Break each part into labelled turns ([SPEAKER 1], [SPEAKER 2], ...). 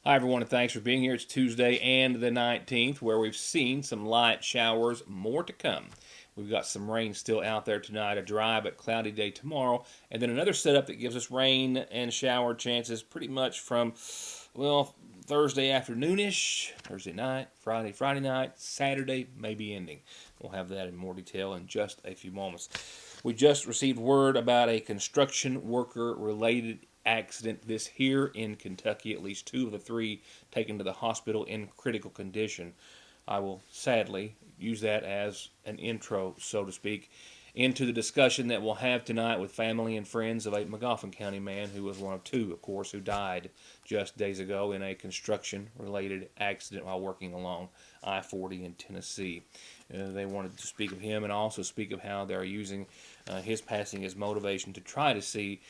[SPEAKER 1] Hi, everyone, and thanks for being here. It's Tuesday and the 19th, where we've seen some light showers, more to come. We've got some rain still out there tonight, a dry but cloudy day tomorrow, and then another setup that gives us rain and shower chances pretty much from, well, Thursday afternoonish, Thursday night, Friday night, Saturday, maybe ending. We'll have that in more detail in just a few moments. We just received word about a construction worker related accident this here in Kentucky. At least two of the three taken to the hospital in critical condition. I will sadly use that as an intro, so to speak, into the discussion that we'll have tonight with family and friends of a Magoffin County man who was one of two, of course, who died just days ago in a construction-related accident while working along I-40 in Tennessee. They wanted to speak of him and also speak of how they're using his passing as motivation to try to see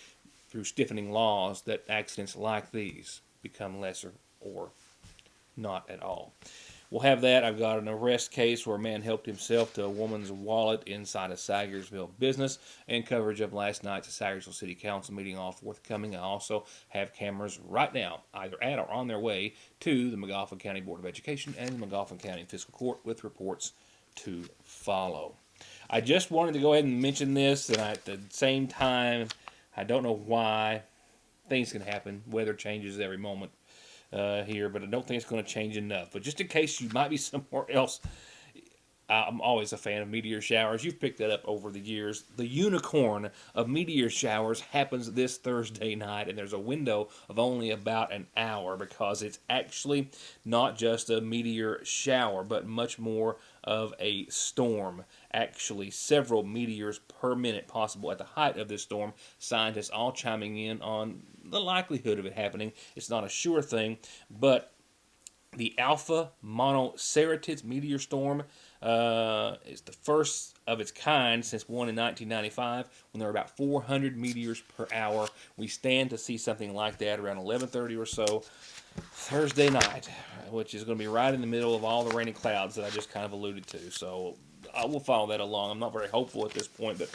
[SPEAKER 1] through stiffening laws that accidents like these become lesser or not at all. We'll have that. I've got an arrest case where a man helped himself to a woman's wallet inside a Sagersville business, and coverage of last night's Sagersville City Council meeting all forthcoming. I also have cameras right now, either at or on their way to the Magoffin County Board of Education and the Magoffin County Fiscal Court with reports to follow. I just wanted to go ahead and mention this, and at the same time, I don't know why. Things can happen. Weather changes every moment here, but I don't think it's going to change enough. But just in case you might be somewhere else, I'm always a fan of meteor showers. You've picked that up over the years. The unicorn of meteor showers happens this Thursday night, and there's a window of only about an hour because it's actually not just a meteor shower, but much more of a storm. Actually, several meteors per minute possible at the height of this storm. Scientists all chiming in on the likelihood of it happening. It's not a sure thing, but the Alpha Monoceratid meteor storm is the first of its kind since one in 1995, when there were about 400 meteors per hour. We stand to see something like that around 11:30 or so Thursday night, which is going to be right in the middle of all the rainy clouds that I just kind of alluded to. So I will follow that along. I'm not very hopeful at this point, but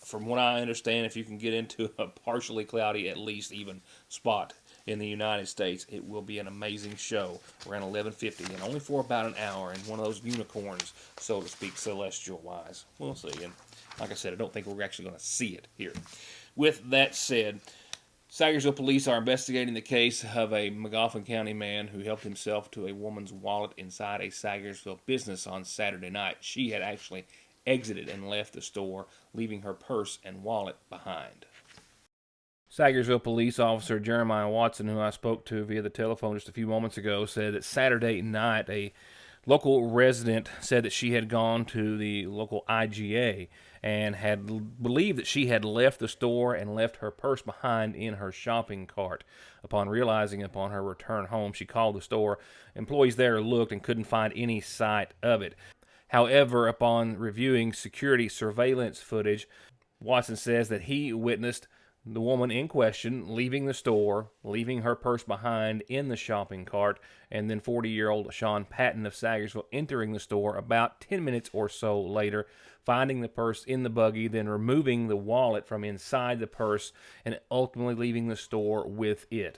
[SPEAKER 1] from what I understand, if you can get into a partially cloudy, at least even spot in the United States, it will be an amazing show around 11:50, and only for about an hour, and one of those unicorns, so to speak, celestial-wise. We'll see, and like I said, I don't think we're actually going to see it here. With that said, Sagersville police are investigating the case of a Magoffin County man who helped himself to a woman's wallet inside a Sagersville business on Saturday night. She had actually exited and left the store, leaving her purse and wallet behind. Sagersville police officer Jeremiah Watson, who I spoke to via the telephone just a few moments ago, said that Saturday night a local resident said that she had gone to the local IGA and had believed that she had left the store and left her purse behind in her shopping cart. Upon realizing upon her return home, she called the store. Employees there looked and couldn't find any sight of it. However, upon reviewing security surveillance footage, Watson says that he witnessed the woman in question leaving the store, leaving her purse behind in the shopping cart, and then 40-year-old Sean Patton of Sagersville entering the store about 10 minutes or so later, finding the purse in the buggy, then removing the wallet from inside the purse, and ultimately leaving the store with it.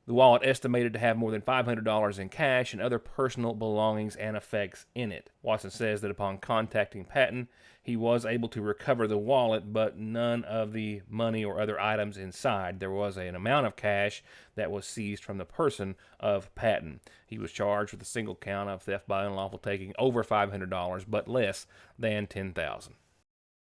[SPEAKER 1] The wallet estimated to have more than $500 in cash and other personal belongings and effects in it. Watson says that upon contacting Patton, he was able to recover the wallet, but none of the money or other items inside. There was an amount of cash that was seized from the person of Patton. He was charged with a single count of theft by unlawful taking over $500, but less than $10,000.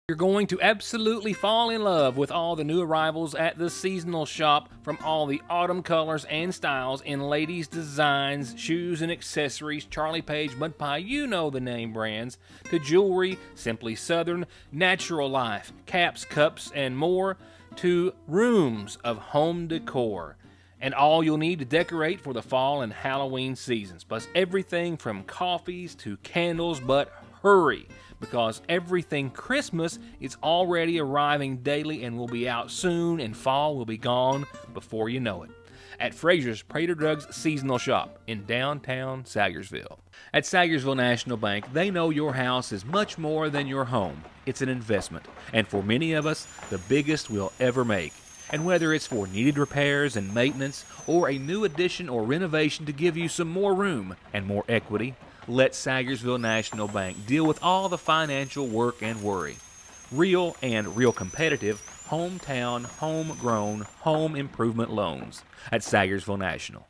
[SPEAKER 1] You're going to absolutely fall in love with all the new arrivals at the seasonal shop, from all the autumn colors and styles in ladies' designs, shoes and accessories, Charlie Page, Mud Pie, you know the name brands, to jewelry, Simply Southern, Natural Life, caps, cups, and more, to rooms of home decor. And all you'll need to decorate for the fall and Halloween seasons, plus everything from coffees to candles, but hurry, because everything Christmas is already arriving daily and will be out soon, and fall will be gone before you know it. At Frazier's Prater Drugs Seasonal Shop in downtown Sagersville. At Sagersville National Bank, they know your house is much more than your home. It's an investment, and for many of us, the biggest we'll ever make. And whether it's for needed repairs and maintenance or a new addition or renovation to give you some more room and more equity, let Sagersville National Bank deal with all the financial work and worry. Real and real competitive, hometown, homegrown, home improvement loans at Sagersville National.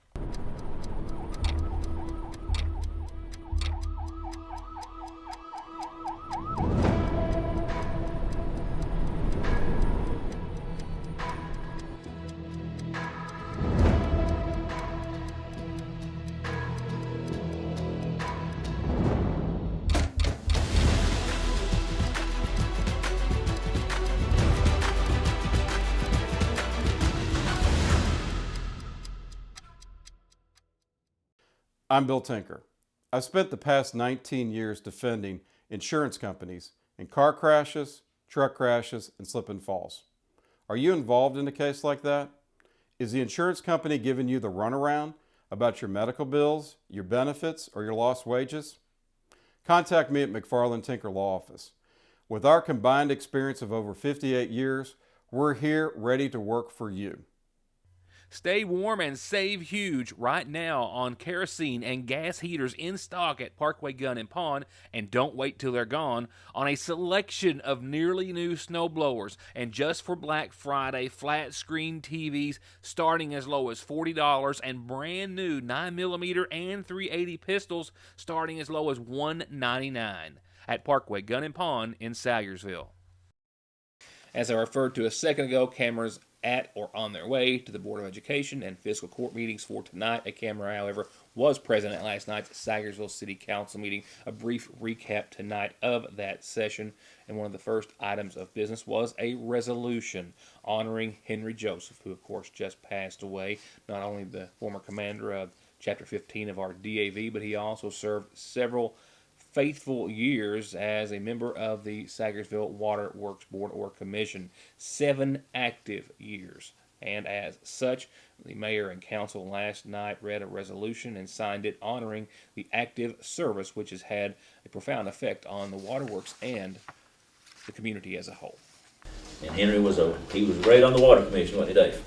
[SPEAKER 2] I'm Bill Tinker. I've spent the past 19 years defending insurance companies in car crashes, truck crashes, and slip and falls. Are you involved in a case like that? Is the insurance company giving you the runaround about your medical bills, your benefits, or your lost wages? Contact me at McFarland Tinker Law Office. With our combined experience of over 58 years, we're here ready to work for you.
[SPEAKER 1] Stay warm and save huge right now on kerosene and gas heaters in stock at Parkway Gun and Pawn, and don't wait till they're gone on a selection of nearly new snow blowers. And just for Black Friday, flat screen TVs starting as low as $40 and brand new 9mm and 380 pistols starting as low as $199 at Parkway Gun and Pawn in Sagersville. As I referred to a second ago, cameras at or on their way to the Board of Education and fiscal court meetings for tonight. A camera, however, was present at last night's Sagersville City Council meeting. A brief recap tonight of that session, and one of the first items of business was a resolution honoring Henry Joseph, who of course just passed away. Not only the former commander of Chapter 15 of our DAV, but he also served several faithful years as a member of the Sagersville Water Works Board or Commission. 7 active years. And as such, the mayor and council last night read a resolution and signed it honoring the active service, which has had a profound effect on the waterworks and the community as a whole.
[SPEAKER 3] And Henry was great on the water commission, wasn't he, Dave?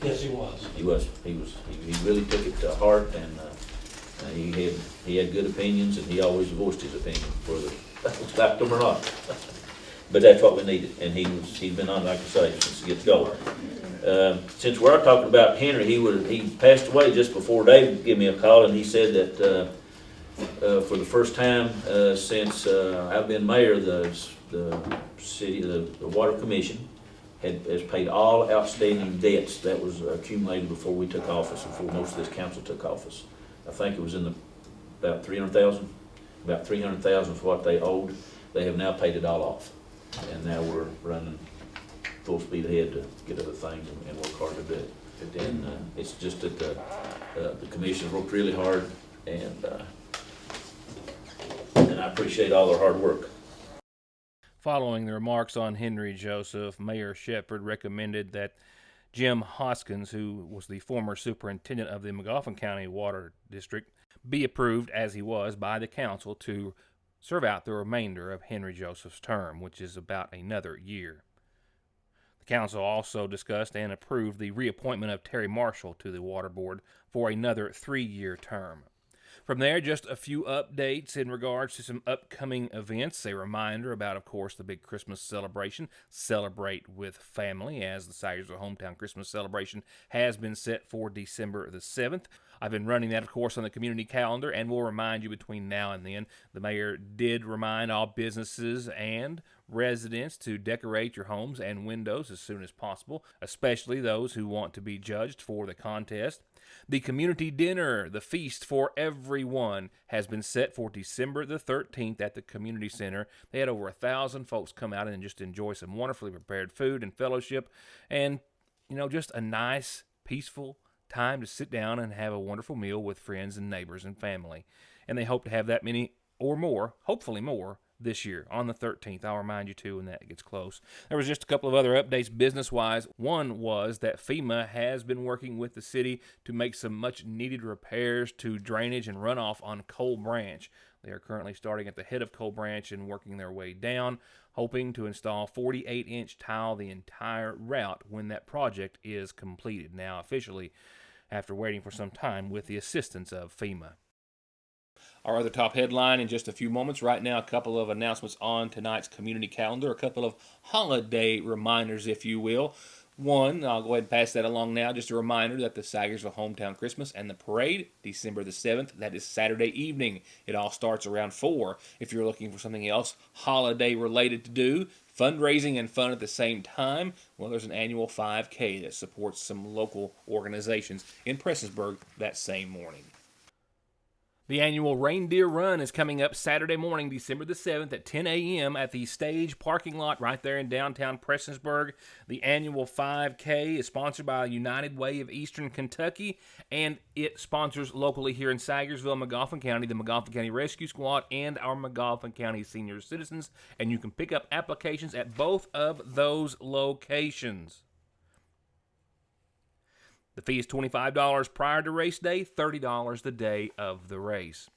[SPEAKER 4] Yes, he was.
[SPEAKER 3] He really took it to heart, and he had good opinions, and he always voiced his opinion, whether we liked them or not. But that's what we needed, and he's been on, like I say, since he gets going. Since we're talking about Henry, he passed away just before Dave gave me a call, and he said that for the first time since I've been mayor, the city, the water commission has paid all outstanding debts that was accumulated before we took office, before most of this council took office. I think it was in about $300,000 for what they owed. They have now paid it all off, and now we're running full speed ahead to get other things and work hard to do it. And it's just that the commission worked really hard, and I appreciate all their hard work.
[SPEAKER 1] Following the remarks on Henry Joseph, Mayor Shepard recommended that Jim Hoskins, who was the former superintendent of the Magoffin County Water District, be approved as he was by the council to serve out the remainder of Henry Joseph's term, which is about another year. The council also discussed and approved the reappointment of Terry Marshall to the Water Board for another 3-year term. From there, just a few updates in regards to some upcoming events. A reminder about, of course, the big Christmas celebration, Celebrate with Family, as the Sagersville Hometown Christmas Celebration has been set for December the 7th. I've been running that, of course, on the community calendar, and will remind you between now and then. The mayor did remind all businesses and residents to decorate your homes and windows as soon as possible, especially those who want to be judged for the contest. The community dinner, the feast for everyone, has been set for December the 13th at the community center. They had over 1,000 folks come out and just enjoy some wonderfully prepared food and fellowship, and just a nice, peaceful time to sit down and have a wonderful meal with friends and neighbors and family. And they hope to have that many or more, hopefully more, this year on the 13th. I'll remind you too when that gets close. There was just a couple of other updates business-wise. One was that FEMA has been working with the city to make some much-needed repairs to drainage and runoff on Coal Branch. They are currently starting at the head of Coal Branch and working their way down, hoping to install 48-inch tile the entire route when that project is completed, now officially, after waiting for some time with the assistance of FEMA. Our other top headline in just a few moments. Right now, a couple of announcements on tonight's community calendar, a couple of holiday reminders, if you will. One, I'll go ahead and pass that along now. Just a reminder that the Sagersville Hometown Christmas and the Parade, December the 7th, that is Saturday evening. It all starts around 4. If you're looking for something else holiday-related to do, fundraising and fun at the same time, well, there's an annual 5K that supports some local organizations in Prestonsburg that same morning. The annual Reindeer Run is coming up Saturday morning, December the 7th at 10 a.m. at the Stage parking lot right there in downtown Prestonsburg. The annual 5K is sponsored by United Way of Eastern Kentucky, and it sponsors locally here in Sagersville, Magoffin County, the Magoffin County Rescue Squad, and our Magoffin County senior citizens, and you can pick up applications at both of those locations. The fee is $25 prior to race day, $30 the day of the race.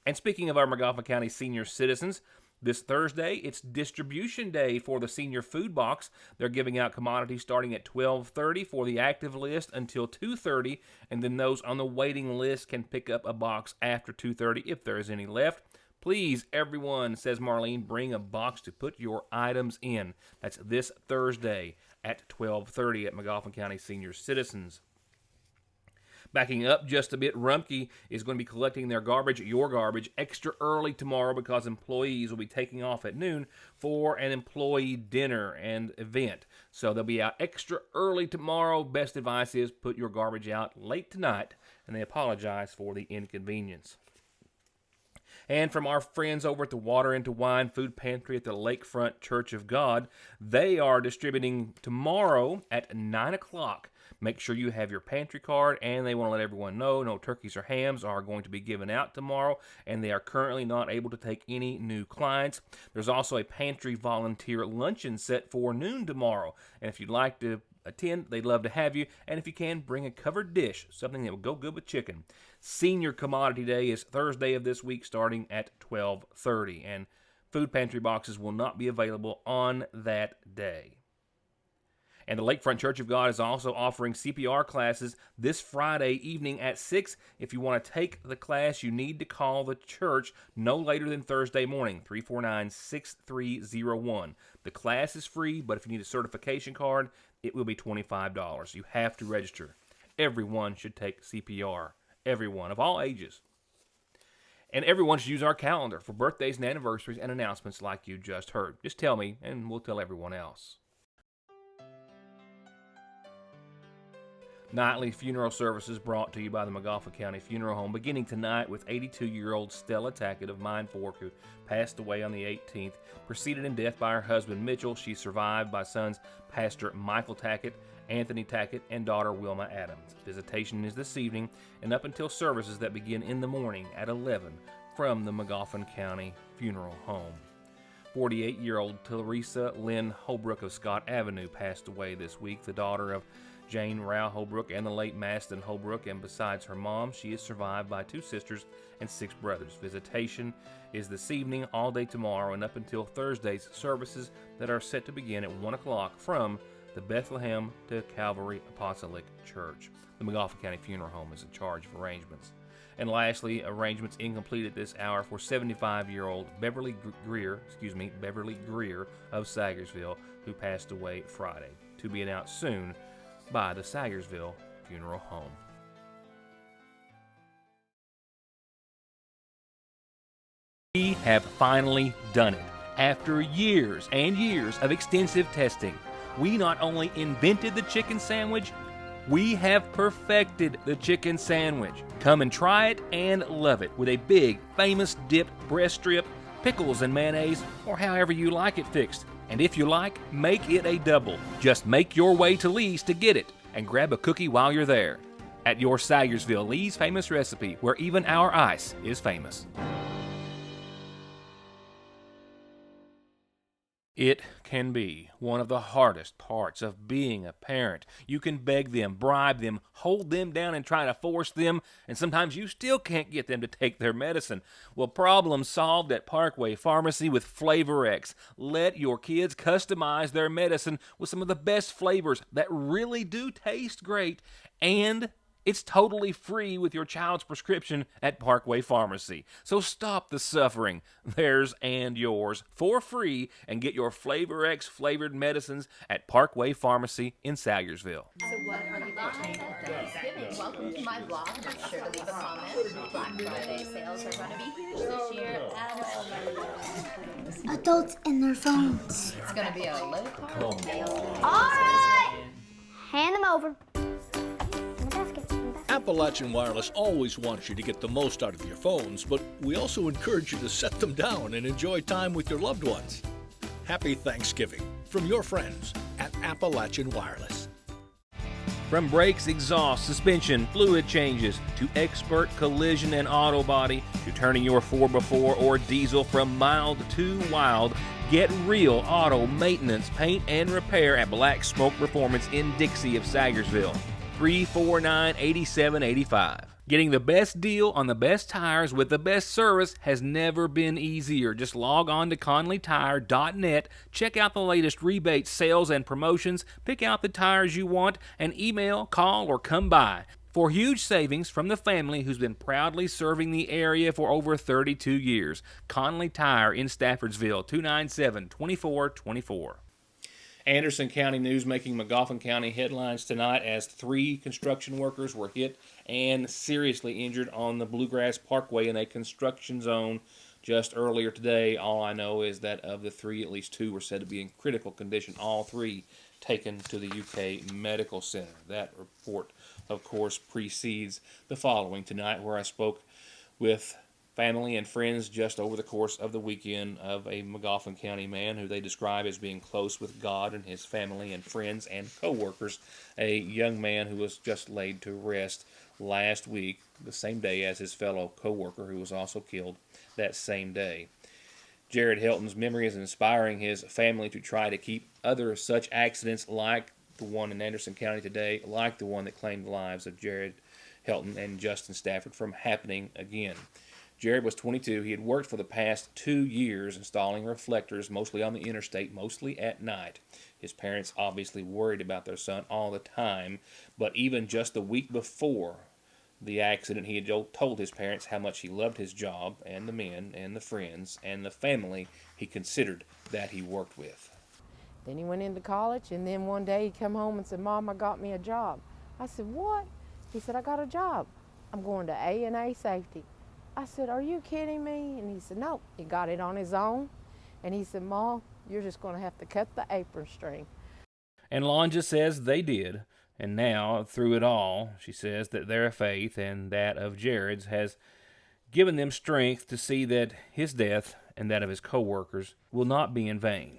[SPEAKER 1] And speaking of our Magoffin County senior citizens, this Thursday, it's distribution day for the senior food box. They're giving out commodities starting at 12:30 for the active list until 2:30, and then those on the waiting list can pick up a box after 2:30 if there is any left. Please, everyone, says Marlene, bring a box to put your items in. That's this Thursday at 12:30 at Magoffin County Senior Citizens. Backing up just a bit, Rumpke is going to be collecting their garbage, your garbage, extra early tomorrow because employees will be taking off at noon for an employee dinner and event. So they'll be out extra early tomorrow. Best advice is put your garbage out late tonight, and they apologize for the inconvenience. And from our friends over at the Water into Wine Food Pantry at the Lakefront Church of God, they are distributing tomorrow at 9 o'clock. Make sure you have your pantry card, and they want to let everyone know no turkeys or hams are going to be given out tomorrow, and they are currently not able to take any new clients. There's also a pantry volunteer luncheon set for noon tomorrow, and if you'd like to attend, they'd love to have you, and if you can, bring a covered dish, something that will go good with chicken. Senior Commodity Day is Thursday of this week starting at 12:30, and food pantry boxes will not be available on that day. And the Lakefront Church of God is also offering CPR classes this Friday evening at 6. If you want to take the class, you need to call the church no later than Thursday morning, 349-6301. The class is free, but if you need a certification card, it will be $25. You have to register. Everyone should take CPR. Everyone, of all ages. And everyone should use our calendar for birthdays and anniversaries and announcements like you just heard. Just tell me, and we'll tell everyone else. Nightly funeral services brought to you by the Magoffin County Funeral Home, beginning tonight with 82-year-old Stella Tackett of Mine Fork, who passed away on the 18th. Preceded in death by her husband Mitchell, she's survived by sons Pastor Michael Tackett, Anthony Tackett, and daughter Wilma Adams. Visitation is this evening and up until services that begin in the morning at 11 from the Magoffin County Funeral Home. 48-year-old Teresa Lynn Holbrook of Scott Avenue passed away this week, the daughter of Jane Rao Holbrook and the late Maston Holbrook, and besides her mom, she is survived by 2 sisters and 6 brothers. Visitation is this evening, all day tomorrow, and up until Thursday's services that are set to begin at 1 o'clock from the Bethlehem to Calvary Apostolic Church. The Magoffin County Funeral Home is in charge of arrangements. And lastly, arrangements incomplete at this hour for 75-year-old Beverly Greer of Sagersville, who passed away Friday, to be announced soon by the Sagersville Funeral Home. We have finally done it. After years and years of extensive testing, we not only invented the chicken sandwich, we have perfected the chicken sandwich. Come and try it and love it with a big, famous dipped breast strip, pickles and mayonnaise, or however you like it fixed. And if you like, make it a double. Just make your way to Lee's to get it and grab a cookie while you're there. At your Sagersville Lee's Famous Recipe, where even our ice is famous. It can be one of the hardest parts of being a parent. You can beg them, bribe them, hold them down and try to force them, and sometimes you still can't get them to take their medicine. Well, problem solved at Parkway Pharmacy with Flavor X. Let your kids customize their medicine with some of the best flavors that really do taste great, and it's totally free with your child's prescription at Parkway Pharmacy. So stop the suffering, theirs and yours, for free, and get your Flavor X flavored medicines at Parkway Pharmacy in Salyersville.
[SPEAKER 4] So what are you buying for Thanksgiving? Welcome to my blog. Be sure to leave a comment. Black Friday sales are going to be huge this year as well.
[SPEAKER 5] Adults and their phones.
[SPEAKER 4] It's going to be a low-carb sale.
[SPEAKER 5] All right. Hand them over.
[SPEAKER 6] Appalachian Wireless always wants you to get the most out of your phones, but we also encourage you to set them down and enjoy time with your loved ones. Happy Thanksgiving from your friends at Appalachian Wireless.
[SPEAKER 1] From brakes, exhaust, suspension, fluid changes, to expert collision and auto body, to turning your 4x4 or diesel from mild to wild, get real auto maintenance, paint, and repair at Black Smoke Performance in Dixie of Salyersville. 349-8785. Getting the best deal on the best tires with the best service has never been easier. Just log on to conleytire.net, check out the latest rebates, sales, and promotions, pick out the tires you want, and email, call, or come by for huge savings from the family who's been proudly serving the area for over 32 years. Conley Tire in Staffordsville, 297-2424. Anderson County news making Magoffin County headlines tonight as 3 construction workers were hit and seriously injured on the Bluegrass Parkway in a construction zone just earlier today. All I know is that of the 3, at least 2 were said to be in critical condition. All 3 taken to the UK Medical Center. That report, of course, precedes the following tonight, where I spoke with family and friends just over the course of the weekend of a Magoffin County man who they describe as being close with God and his family and friends and co-workers, a young man who was just laid to rest last week, the same day as his fellow co-worker who was also killed that same day. Jared Helton's memory is inspiring his family to try to keep other such accidents like the one in Anderson County today, like the one that claimed the lives of Jared Helton and Justin Stafford, from happening again. Jared was 22. He had worked for the past 2 years installing reflectors, mostly on the interstate, mostly at night. His parents obviously worried about their son all the time, but even just the week before the accident, he had told his parents how much he loved his job and the men and the friends and the family he considered that he worked with.
[SPEAKER 7] Then he went into college, and then one day he come home and said, "Mom, I got me a job." I said, "What?" He said, "I got a job. I'm going to A&A Safety." I said, "Are you kidding me?" And he said, "No." He got it on his own. And he said, "Mom, you're just going to have to cut the apron string."
[SPEAKER 1] And Lonja says they did. And now, through it all, she says that their faith and that of Jared's has given them strength to see that his death and that of his co-workers will not be in vain.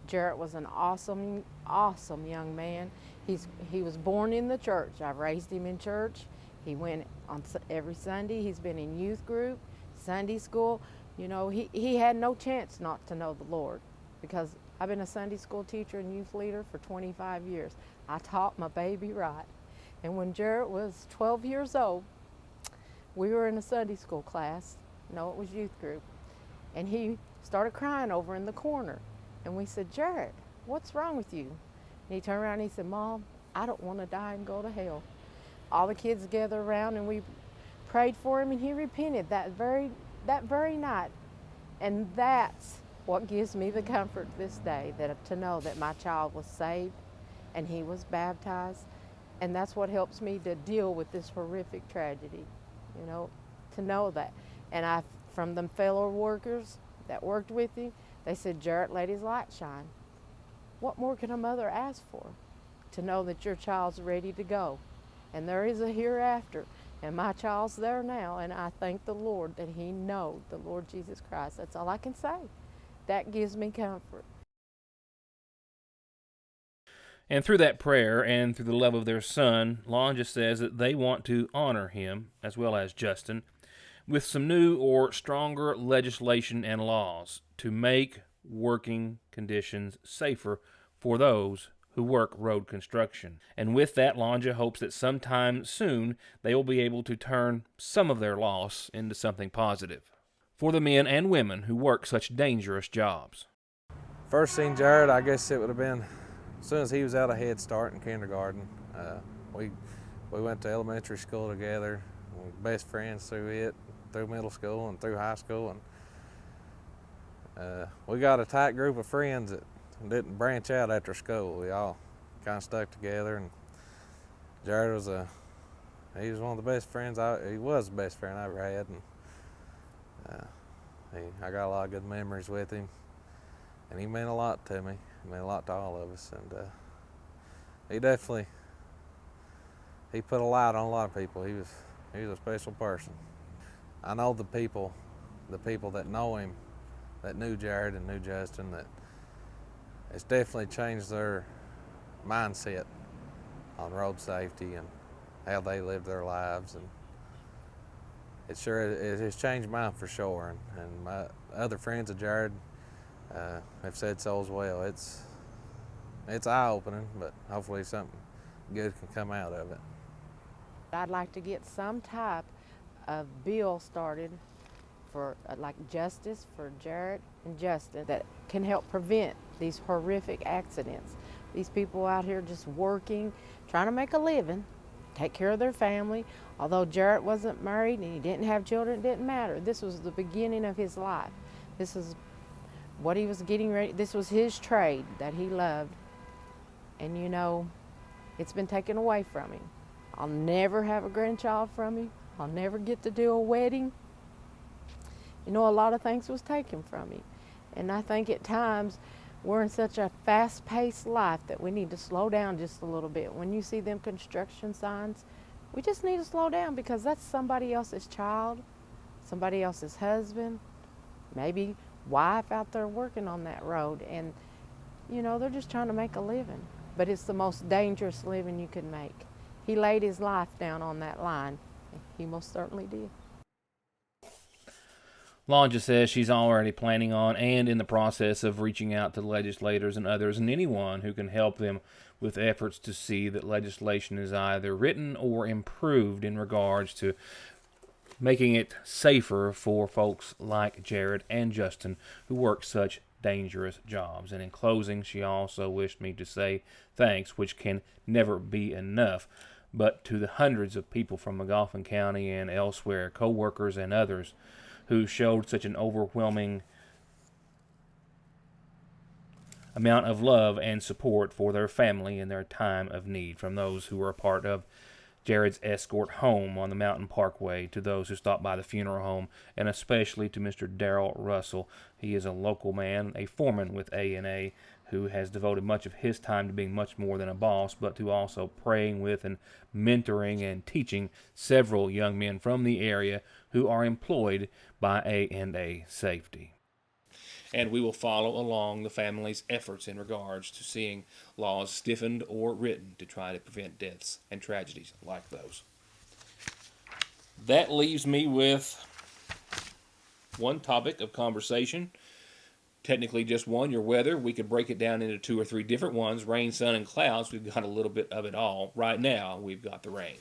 [SPEAKER 7] Jared was an awesome, awesome young man. He was born in the church. I raised him in church. He went on every Sunday. He's been in youth group, Sunday school. You know, he had no chance not to know the Lord, because I've been a Sunday school teacher and youth leader for 25 years. I taught my baby right. And when Jared was 12 years old, we were in a Sunday school class. No, it was youth group. And he started crying over in the corner. And we said, "Jared, what's wrong with you?" And he turned around and he said, "Mom, I don't want to die and go to hell." All the kids gathered around and we prayed for him, and he repented that very night. And that's what gives me the comfort this day, that to know that my child was saved and he was baptized. And that's what helps me to deal with this horrific tragedy, you know, to know that. And from them fellow workers that worked with him, they said, "Jared let his light shine." What more can a mother ask for? To know that your child's ready to go. And there is a hereafter. And my child's there now. And I thank the Lord that he knows the Lord Jesus Christ. That's all I can say. That gives me comfort.
[SPEAKER 1] And through that prayer and through the love of their son, Lonja says that they want to honor him, as well as Justin, with some new or stronger legislation and laws to make working conditions safer for those who work road construction. And with that, Lonja hopes that sometime soon they will be able to turn some of their loss into something positive for the men and women who work such dangerous jobs.
[SPEAKER 8] First seen Jared, I guess it would have been as soon as he was out of Head Start in kindergarten. We went to elementary school together. We were best friends through middle school and through high school. And we got a tight group of friends that didn't branch out after school. We all kind of stuck together. And Jared was he was one of the best friends. He was the best friend I ever had. And I got a lot of good memories with him. And he meant a lot to me. He meant a lot to all of us. And he put a light on a lot of people. He was a special person. I know the people that know him, that knew Jared and knew Justin, that it's definitely changed their mindset on road safety and how they live their lives. And it has changed mine for sure. And my other friends of Jared have said so as well. It's eye-opening, but hopefully something good can come out of it.
[SPEAKER 7] I'd like to get some type of bill started for like justice for Jared and Justin that can help prevent these horrific accidents. These people out here just working, trying to make a living, take care of their family. Although Jared wasn't married and he didn't have children, it didn't matter. This was the beginning of his life. This is what he was getting ready. This was his trade that he loved. And you know, it's been taken away from him. I'll never have a grandchild from him. I'll never get to do a wedding. You know, a lot of things was taken from him. And I think at times we're in such a fast-paced life that we need to slow down just a little bit. When you see them construction signs, we just need to slow down because that's somebody else's child, somebody else's husband, maybe wife out there working on that road. And, you know, they're just trying to make a living. But it's the most dangerous living you can make. He laid his life down on that line. He most certainly did.
[SPEAKER 1] Lonja says she's already planning on and in the process of reaching out to legislators and others and anyone who can help them with efforts to see that legislation is either written or improved in regards to making it safer for folks like Jared and Justin who work such dangerous jobs. And in closing, she also wished me to say thanks, which can never be enough, but to the hundreds of people from Magoffin County and elsewhere, co-workers and others, who showed such an overwhelming amount of love and support for their family in their time of need, from those who were a part of Jared's escort home on the Mountain Parkway to those who stopped by the funeral home, and especially to Mr. Darrell Russell. He is a local man, a foreman with A&A, who has devoted much of his time to being much more than a boss, but to also praying with and mentoring and teaching several young men from the area who are employed by A&A Safety. And we will follow along the family's efforts in regards to seeing laws stiffened or written to try to prevent deaths and tragedies like those. That leaves me with one topic of conversation. Technically just one, your weather. We could break it down into two or three different ones. Rain, sun, and clouds. We've got a little bit of it all. Right now, we've got the rain.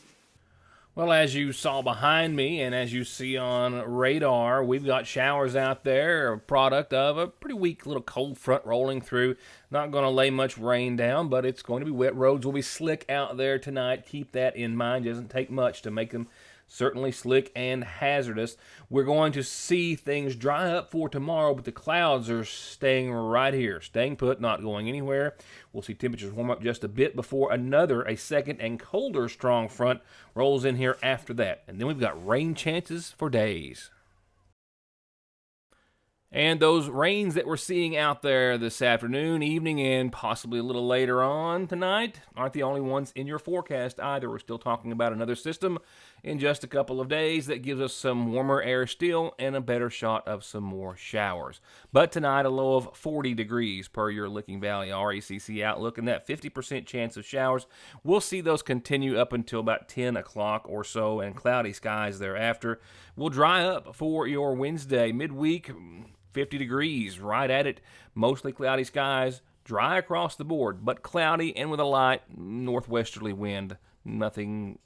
[SPEAKER 1] Well, as you saw behind me and as you see on radar, we've got showers out there, a product of a pretty weak little cold front rolling through. Not going to lay much rain down, but it's going to be wet. Roads will be slick out there tonight. Keep that in mind. It doesn't take much to make them certainly slick and hazardous. We're going to see things dry up for tomorrow, but the clouds are staying right here, staying put, not going anywhere. We'll see temperatures warm up just a bit before a second and colder strong front rolls in here after that. And then we've got rain chances for days. And those rains that we're seeing out there this afternoon, evening, and possibly a little later on tonight aren't the only ones in your forecast either. We're still talking about another system in just a couple of days that gives us some warmer air still and a better shot of some more showers. But tonight, a low of 40 degrees per your Licking Valley RACC outlook, and that 50% chance of showers. We'll see those continue up until about 10 o'clock or so, and cloudy skies thereafter. Will dry up for your Wednesday midweek. 50 degrees, right at it. Mostly cloudy skies, dry across the board, but cloudy and with a light northwesterly wind. Nothing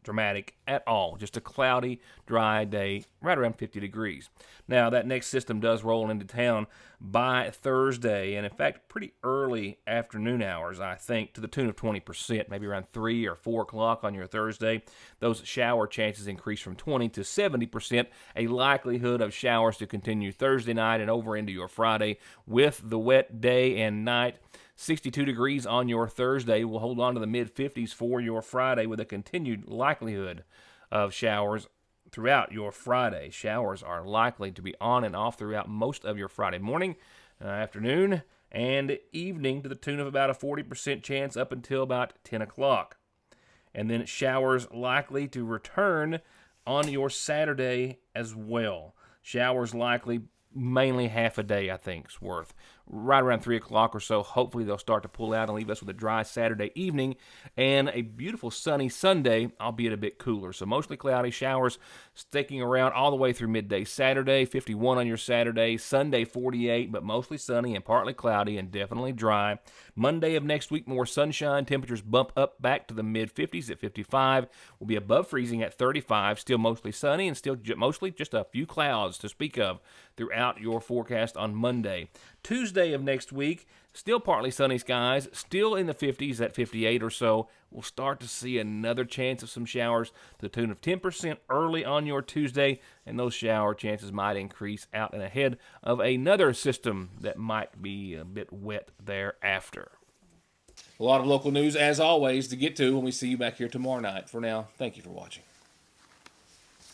[SPEAKER 1] dramatic at all. Just a cloudy, dry day, right around 50 degrees. Now, that next system does roll into town by Thursday, and in fact, pretty early afternoon hours, I think, to the tune of 20%, maybe around 3 or 4 o'clock on your Thursday. Those shower chances increase from 20 to 70%, a likelihood of showers to continue Thursday night and over into your Friday with the wet day and night. 62 degrees on your Thursday. We'll hold on to the mid-50s for your Friday with a continued likelihood of showers throughout your Friday. Showers are likely to be on and off throughout most of your Friday morning, afternoon, and evening to the tune of about a 40% chance up until about 10 o'clock. And then showers likely to return on your Saturday as well. Showers likely mainly half a day, I think, is worth. Right around 3 o'clock or so, hopefully they'll start to pull out and leave us with a dry Saturday evening and a beautiful sunny Sunday, albeit a bit cooler. So mostly cloudy, showers sticking around all the way through midday Saturday, 51 on your Saturday, Sunday 48, but mostly sunny and partly cloudy and definitely dry. Monday of next week, more sunshine. Temperatures bump up back to the mid-50s at 55. We'll be above freezing at 35, still mostly sunny and still mostly just a few clouds to speak of throughout your forecast on Monday. Tuesday of next week, still partly sunny skies, still in the 50s at 58 or so. We'll start to see another chance of some showers to the tune of 10% early on your Tuesday, and those shower chances might increase out and ahead of another system that might be a bit wet thereafter. A lot of local news, as always, to get to when we see you back here tomorrow night. For now, thank you for watching.